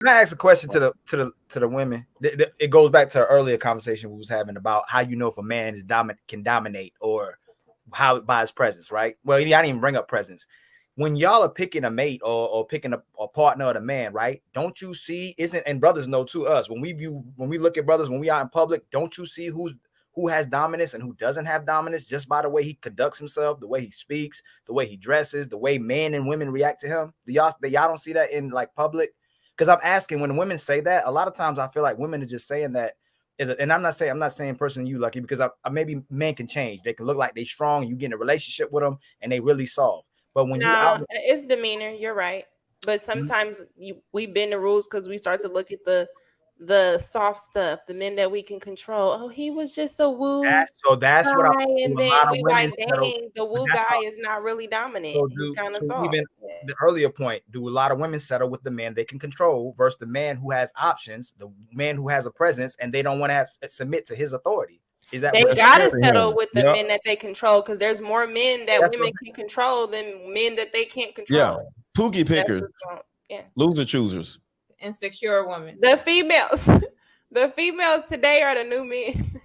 Can I ask a question to the women? It goes back to an earlier conversation we was having about how you know if a man is can dominate or how by his presence, right? Well, I didn't even bring up presence. When y'all are picking a mate or picking a partner of the man, right? Don't you see? Isn't and brothers know to us when we look at brothers when we are in public, don't you see who has dominance and who doesn't have dominance just by the way he conducts himself, the way he speaks, the way he dresses, the way men and women react to him? Y'all don't see that in like public? Because I'm asking when women say that, a lot of times I feel like women are just saying that and I'm not saying person you Lucky because I maybe men can change. They can look like they strong. You get in a relationship with them and they really soft. But when you out, it's demeanor. You're right. But sometimes we bend the rules because we start to look at the soft stuff, the men that we can control. Oh, he was just a woo. That's what I'm. And then we like, dang, the woo guy is not really dominant. So He's kind of soft. Even the earlier point, do a lot of women settle with the man they can control versus the man who has options, the man who has a presence, and they don't want to submit to his authority? Is that they gotta settle with the men that they control because there's more men that women can control than men that they can't control. Yeah, pookie pickers, loser choosers, insecure women. The females today are the new men.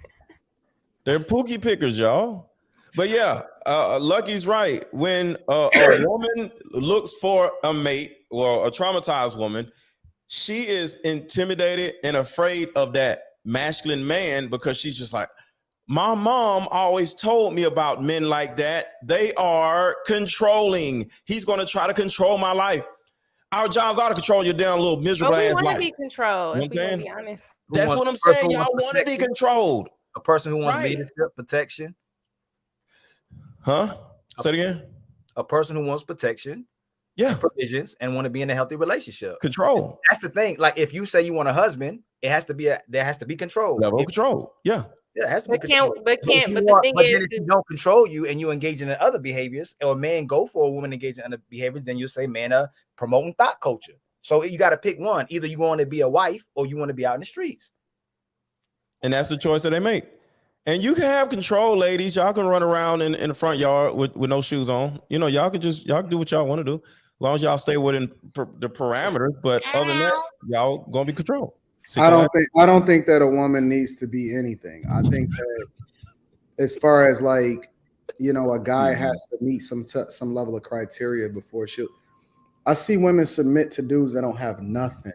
They're pookie pickers, y'all. But yeah, Lucky's right. When a woman looks for a mate or a traumatized woman, she is intimidated and afraid of that masculine man because she's just like, my mom always told me about men like that. They are controlling. He's going to try to control my life. Our jobs are to control your damn little miserable ass life. We want to be controlled. If we're be honest. That's what I'm saying. Y'all want to be controlled. A person who wants leadership, protection. Huh? Say it again. A person who wants protection, provisions, and want to be in a healthy relationship. Control. That's the thing. Like if you say you want a husband, there has to be control. Level of control. Yeah. Yeah, it has to be control. But the thing is, if you don't control you and you engage in other behaviors, or men go for a woman engaging in other behaviors, then you say men are promoting thought culture. So you got to pick one. Either you want to be a wife or you want to be out in the streets. And that's the choice that they make. And you can have control, ladies. Y'all can run around in the front yard with no shoes on. You know, y'all can do what y'all want to do, as long as y'all stay within the parameters. But other than that, y'all gonna be controlled. I don't think that a woman needs to be anything. I think that as far as like, you know, a guy has to meet some level of criteria before she'll. I see women submit to dudes that don't have nothing,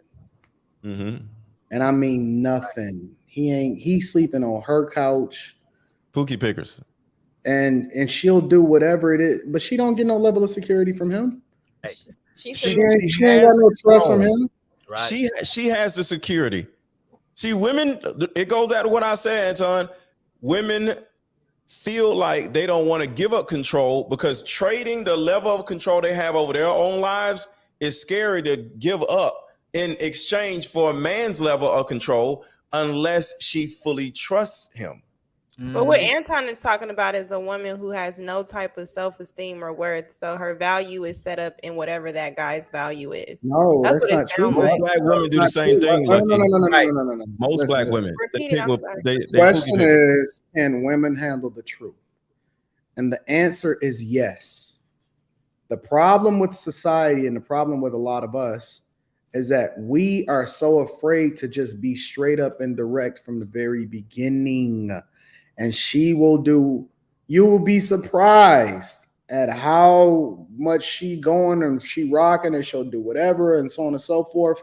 and I mean nothing. He's sleeping on her couch. Pookie pickers. And she'll do whatever it is, but she don't get no level of security from him. She ain't got no trust from him. Right. She has the security. See, women, it goes back to what I said, Anton. Women feel like they don't want to give up control because trading the level of control they have over their own lives is scary to give up in exchange for a man's level of control unless she fully trusts him. But what Anton is talking about is a woman who has no type of self-esteem or worth. So her value is set up in whatever that guy's value is. No, that's not true. Most black women do the same thing. No. Most black women. The question is, can women handle the truth? And the answer is yes. The problem with society and the problem with a lot of us is that we are so afraid to just be straight up and direct from the very beginning. And she will do, you will be surprised at how much she going and she rocking and she'll do whatever and so on and so forth.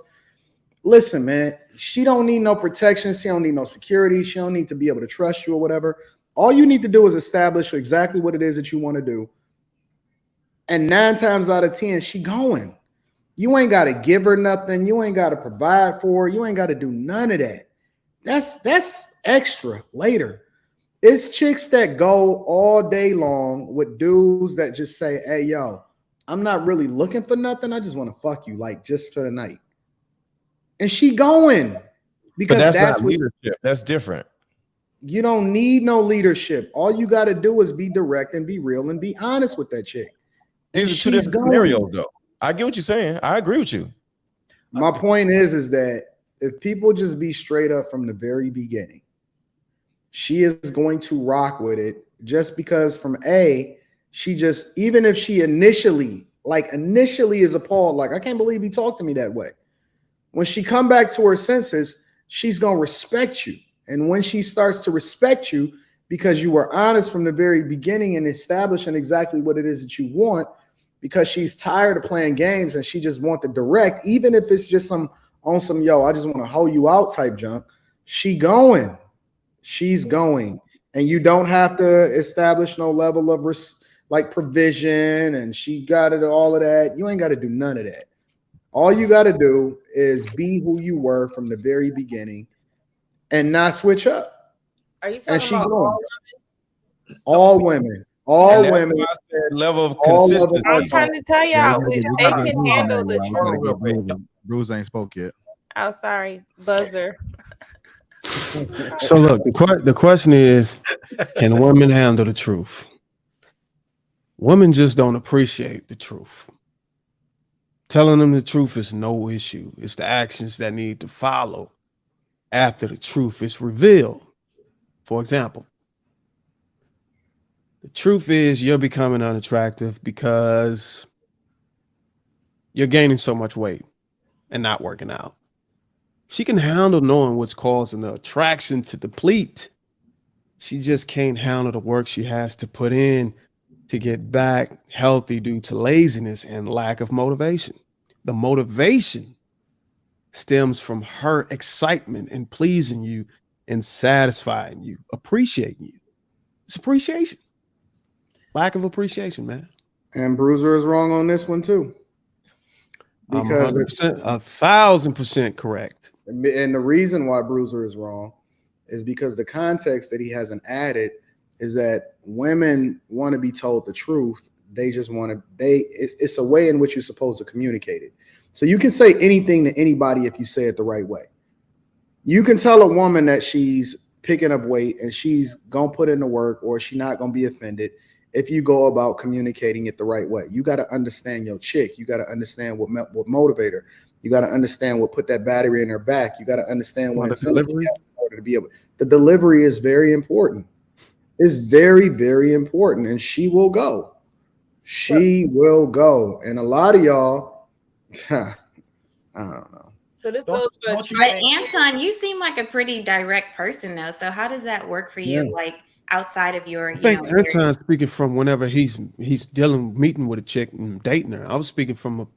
Listen, man, she don't need no protection. She don't need no security. She don't need to be able to trust you or whatever. All you need to do is establish exactly what it is that you want to do. And 9 times out of 10, she going. You ain't got to give her nothing. You ain't got to provide for her. You ain't got to do none of that. That's extra later. It's chicks that go all day long with dudes that just say, hey, yo, I'm not really looking for nothing. I just want to fuck you, like, just for the night. And she going. Because but that's not leadership. That's different. You don't need no leadership. All you got to do is be direct and be real and be honest with that chick. These are 2 different scenarios, though. I get what you're saying. I agree with you. My point is that if people just be straight up from the very beginning, she is going to rock with it just because from she just, even if she initially is appalled, like, I can't believe he talked to me that way. When she come back to her senses, she's going to respect you. And when she starts to respect you because you were honest from the very beginning and establishing exactly what it is that you want, because she's tired of playing games and she just wants the direct, even if it's just some yo, I just want to hold you out type junk, she's going. And you don't have to establish no level of like provision and she got it, all of that. You ain't got to do none of that. All you got to do is be who you were from the very beginning and not switch up. Are you talking about all women? All women. Level of consistency. I'm trying to tell y'all, they can handle the truth. Bruce ain't spoke yet. Oh, sorry, buzzer. So look, the question is, can women handle the truth? Women just don't appreciate the truth. Telling them the truth is no issue. It's the actions that need to follow after the truth is revealed. For example, the truth is you're becoming unattractive because you're gaining so much weight and not working out. She can handle knowing what's causing the attraction to deplete. She just can't handle the work she has to put in to get back healthy due to laziness and lack of motivation. The motivation stems from her excitement in pleasing you and satisfying you, appreciating you. It's appreciation. Lack of appreciation, man. And Bruizzr is wrong on this one too. Because 1,000% correct. And the reason why Bruizzr is wrong is because the context that he hasn't added is that women want to be told the truth. They just want to, it's a way in which you're supposed to communicate it. So you can say anything to anybody if you say it the right way. You can tell a woman that she's picking up weight and she's going to put in the work or she's not going to be offended if you go about communicating it the right way. You got to understand your chick. You got to understand what motivate her. You got to understand what put that battery in her back. You got to understand when it's delivery in order to be able. The delivery is very important. It's very, very important, and she will go. She will go, and a lot of y'all, I don't know. So this goes for. But Anton, you seem like a pretty direct person, though. So how does that work for you? Like outside of your, I think Anton's speaking from whenever he's meeting with a chick and dating her. I was speaking from a.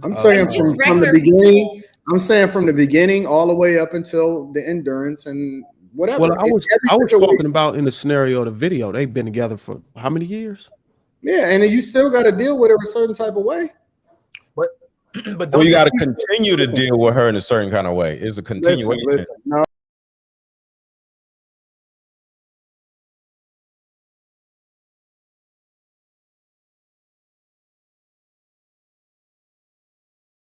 I'm saying from the beginning. I'm saying from the beginning all the way up until the endurance and whatever. Well, I was talking about in the scenario of the video. They've been together for how many years? Yeah, and you still got to deal with her a certain type of way. But you got to continue to deal with her in a certain kind of way. It's a continuation. Listen, no.